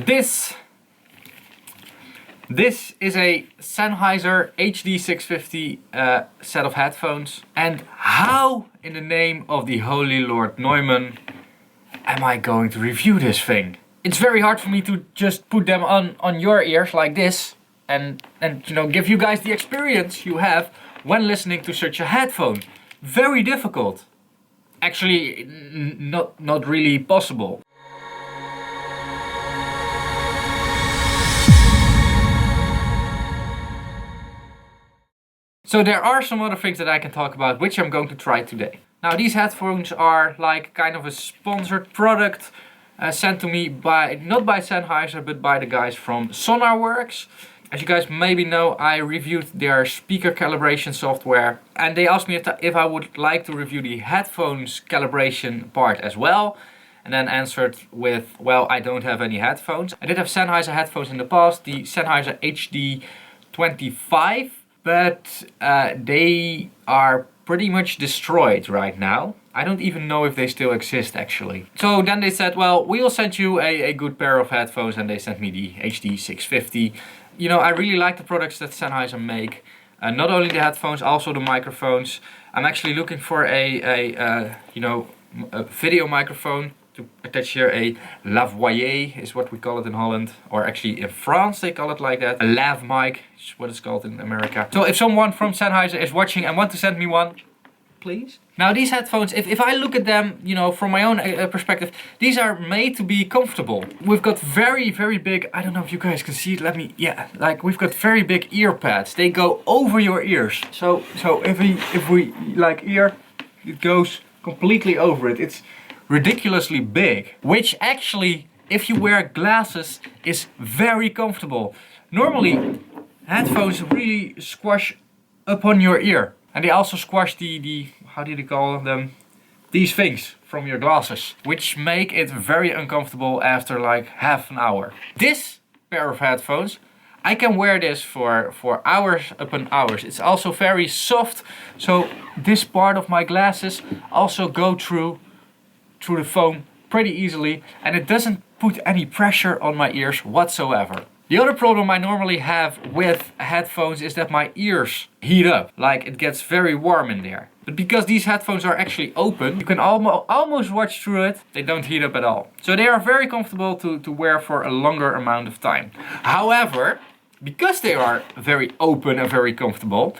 This is a Sennheiser HD650 set of headphones. And how in the name of the Holy Lord Neumann am I going to review this thing? It's very hard for me to just put them on your ears like this and you know, give you guys the experience you have when listening to such a headphone. Very difficult. Actually, not really possible. So there are some other things that I can talk about, which I'm going to try today. Now these headphones are like kind of a sponsored product sent to me by, not by Sennheiser, but by the guys from Sonarworks. As you guys maybe know, I reviewed their speaker calibration software, and they asked me if I would like to review the headphones calibration part as well. And then answered with, well, I don't have any headphones. I did have Sennheiser headphones in the past, the Sennheiser HD650. But they are pretty much destroyed right now. I don't even know if they still exist actually. So then they said, well, we will send you a good pair of headphones, and they sent me the HD650. You know, I really like the products that Sennheiser make. Not only the headphones, also the microphones. I'm actually looking for a video microphone to attach here. A lavalier is what we call it in Holland, or actually in France they call it like that. A lav mic is what it's called in America. So if someone from Sennheiser is watching and want to send me one, please. Now these headphones, if I look at them, you know, from my own perspective, these are made to be comfortable. We've got very big, I don't know if you guys can see it, like we've got very big ear pads. They go over your ears. So if we like ear, it goes completely over it. It's ridiculously big, which actually, if you wear glasses, is very comfortable. Normally headphones really squash upon your ear, and they also squash the how do you call them, these things from your glasses, which make it very uncomfortable after like half an hour. This pair of headphones, I can wear this for hours upon hours. It's also very soft, so this part of my glasses also go through the foam pretty easily, and it doesn't put any pressure on my ears whatsoever. The other problem I normally have with headphones is that my ears heat up, like it gets very warm in there. But because these headphones are actually open, you can almost watch through it, they don't heat up at all. So they are very comfortable to wear for a longer amount of time. However, because they are very open and very comfortable,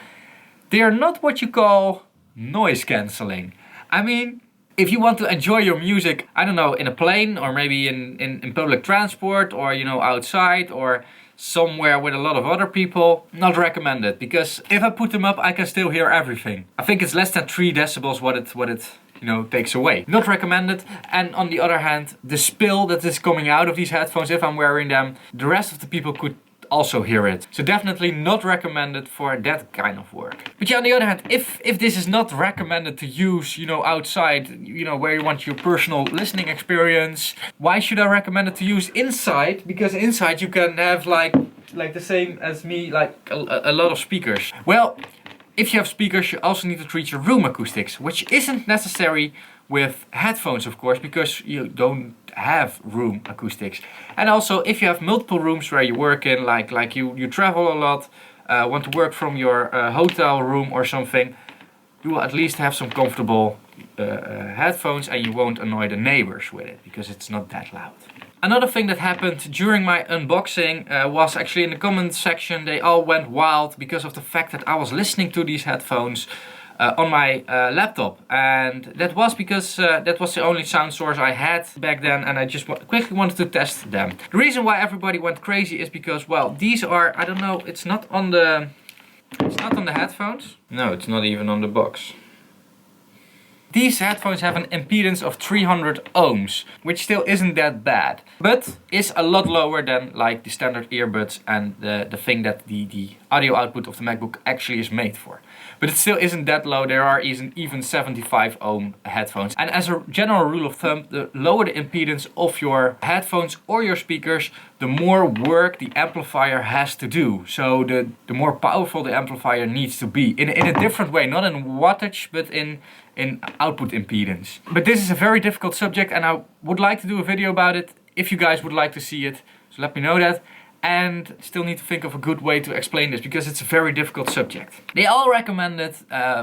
they are not what you call noise cancelling. I mean, if you want to enjoy your music, I don't know, in a plane, or maybe in public transport, or you know, outside, or somewhere with a lot of other people, not recommended. Because if I put them up, I can still hear everything. I think it's less than 3 decibels what it you know, takes away. Not recommended. And on the other hand, the spill that is coming out of these headphones, if I'm wearing them, the rest of the people could also hear it. So definitely not recommended for that kind of work. But yeah, on the other hand, if this is not recommended to use, you know, outside, you know, where you want your personal listening experience, why should I recommend it to use inside? Because inside you can have like the same as me, like a lot of speakers. Well, if you have speakers, you also need to treat your room acoustics, which isn't necessary with headphones, of course, because you don't have room acoustics. And also, if you have multiple rooms where you work in, like you travel a lot, want to work from your hotel room or something, you will at least have some comfortable headphones, and you won't annoy the neighbors with it, because it's not that loud. Another thing that happened during my unboxing was actually in the comments section. They all went wild because of the fact that I was listening to these headphones on my laptop, and that was because that was the only sound source I had back then, and I just quickly wanted to test them. The reason why everybody went crazy is because, well, these are, I don't know, it's not on the headphones. No, it's not even on the box. These headphones have an impedance of 300 ohms, which still isn't that bad, but is a lot lower than like the standard earbuds and the thing that the audio output of the MacBook actually is made for. But it still isn't that low. There are even 75 ohm headphones. And as a general rule of thumb, the lower the impedance of your headphones or your speakers, the more work the amplifier has to do. So the more powerful the amplifier needs to be in a different way, not in wattage, but in output impedance. But this is a very difficult subject, and I would like to do a video about it. If you guys would like to see it, So let me know that. And still need to think of a good way to explain this because it's a very difficult subject. They all recommended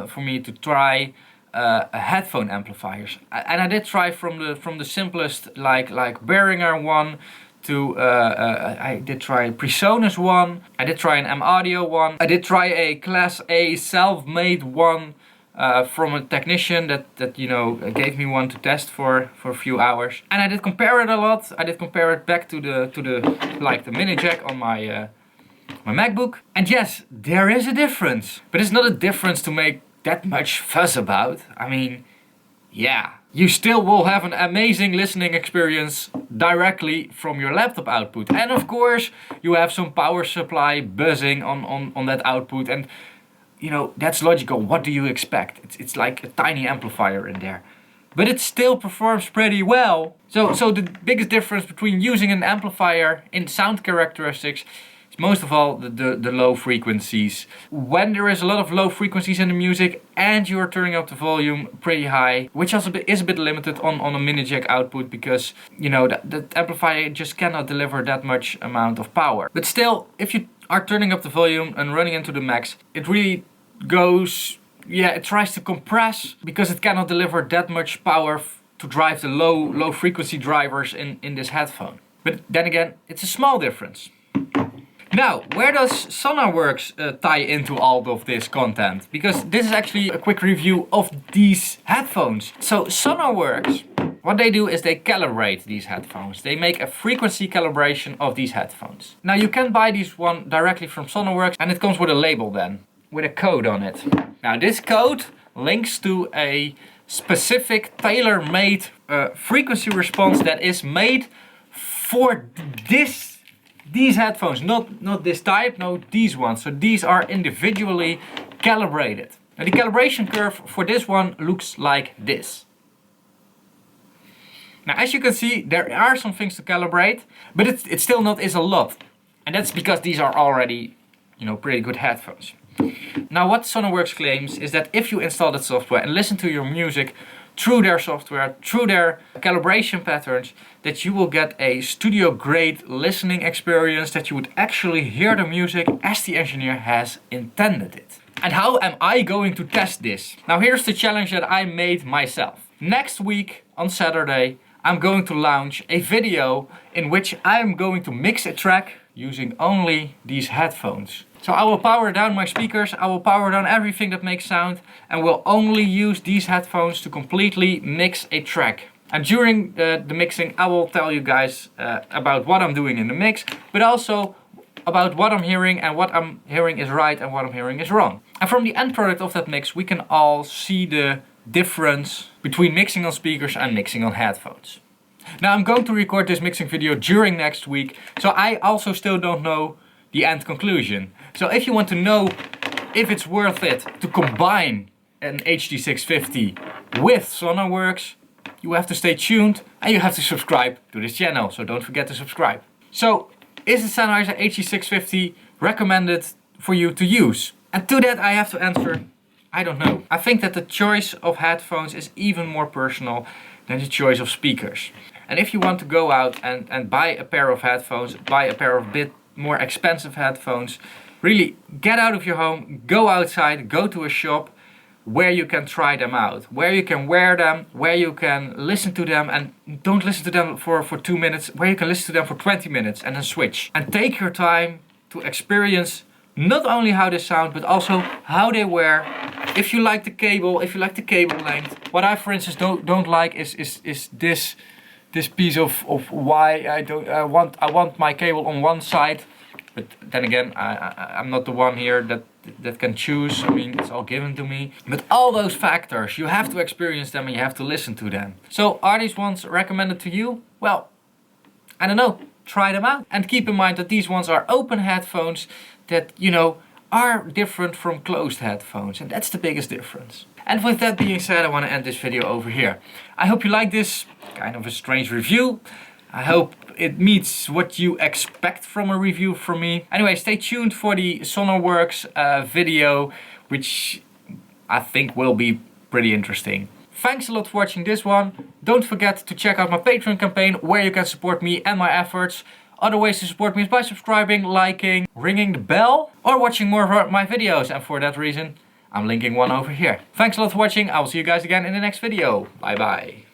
for me to try headphone amplifiers, and I did try from the simplest like Behringer one to I did try PreSonus one, I did try an M Audio one, I did try a Class A self-made one from a technician that you know gave me one to test for a few hours, and I did compare it a lot. I did compare it back to the mini jack on my my MacBook, and yes, there is a difference, but it's not a difference to make that much fuss about. I mean, yeah, you still will have an amazing listening experience directly from your laptop output, and of course you have some power supply buzzing on that output, and you know, that's logical. What do you expect? It's like a tiny amplifier in there. But it still performs pretty well. So the biggest difference between using an amplifier in sound characteristics is most of all the low frequencies. When there is a lot of low frequencies in the music and you are turning up the volume pretty high, which also is a bit limited on a mini jack output because, you know, the amplifier just cannot deliver that much amount of power. But still, if you are turning up the volume and running into the max, it really goes, yeah, it tries to compress because it cannot deliver that much power to drive the low frequency drivers in this headphone. But then again, it's a small difference. Now, where does Sonarworks tie into all of this content? Because this is actually a quick review of these headphones. So Sonarworks, what they do is they calibrate these headphones. They make a frequency calibration of these headphones. Now you can buy these one directly from Sonarworks, and it comes with a label then, with a code on it. Now this code links to a specific tailor-made frequency response that is made for these headphones, not this type, no, these ones. So these are individually calibrated. Now the calibration curve for this one looks like this. Now as you can see, there are some things to calibrate, but it's still not is a lot. And that's because these are already, you know, pretty good headphones. Now what Sonarworks claims is that if you install that software and listen to your music through their software, through their calibration patterns, that you will get a studio grade listening experience, that you would actually hear the music as the engineer has intended it. And how am I going to test this? Now here's the challenge that I made myself. Next week on Saturday, I'm going to launch a video in which I'm going to mix a track using only these headphones. So I will power down my speakers, I will power down everything that makes sound, and will only use these headphones to completely mix a track. And during the mixing I will tell you guys about what I'm doing in the mix, but also about what I'm hearing, and what I'm hearing is right and what I'm hearing is wrong. And from the end product of that mix we can all see the difference between mixing on speakers and mixing on headphones. Now I'm going to record this mixing video during next week, so I also still don't know the end conclusion. So if you want to know if it's worth it to combine an HD650 with Sonarworks, you have to stay tuned and you have to subscribe to this channel, so don't forget to subscribe. So, is the Sennheiser HD650 recommended for you to use? And to that I have to answer, I don't know. I think that the choice of headphones is even more personal than the choice of speakers. And if you want to go out and buy a pair of headphones, buy a pair of bit more expensive headphones, really get out of your home, go outside, go to a shop where you can try them out, where you can wear them, where you can listen to them, and don't listen to them for 2 minutes, where you can listen to them for 20 minutes and then switch. And take your time to experience not only how they sound, but also how they wear. If you like the cable, if you like the cable length. What I, for instance, don't like is this piece of why I want my cable on one side. But then again, I'm not the one here that can choose. I mean, it's all given to me. But all those factors, you have to experience them and you have to listen to them. So are these ones recommended to you? Well, I don't know. Try them out. And keep in mind that these ones are open headphones that, you know, are different from closed headphones. And that's the biggest difference. And with that being said, I want to end this video over here. I hope you like this kind of a strange review. I hope it meets what you expect from a review from me. Anyway, stay tuned for the Sonarworks video, which I think will be pretty interesting. Thanks a lot for watching this one. Don't forget to check out my Patreon campaign where you can support me and my efforts. Other ways to support me is by subscribing, liking, ringing the bell, or watching more of my videos. And for that reason, I'm linking one over here. Thanks a lot for watching. I will see you guys again in the next video. Bye bye.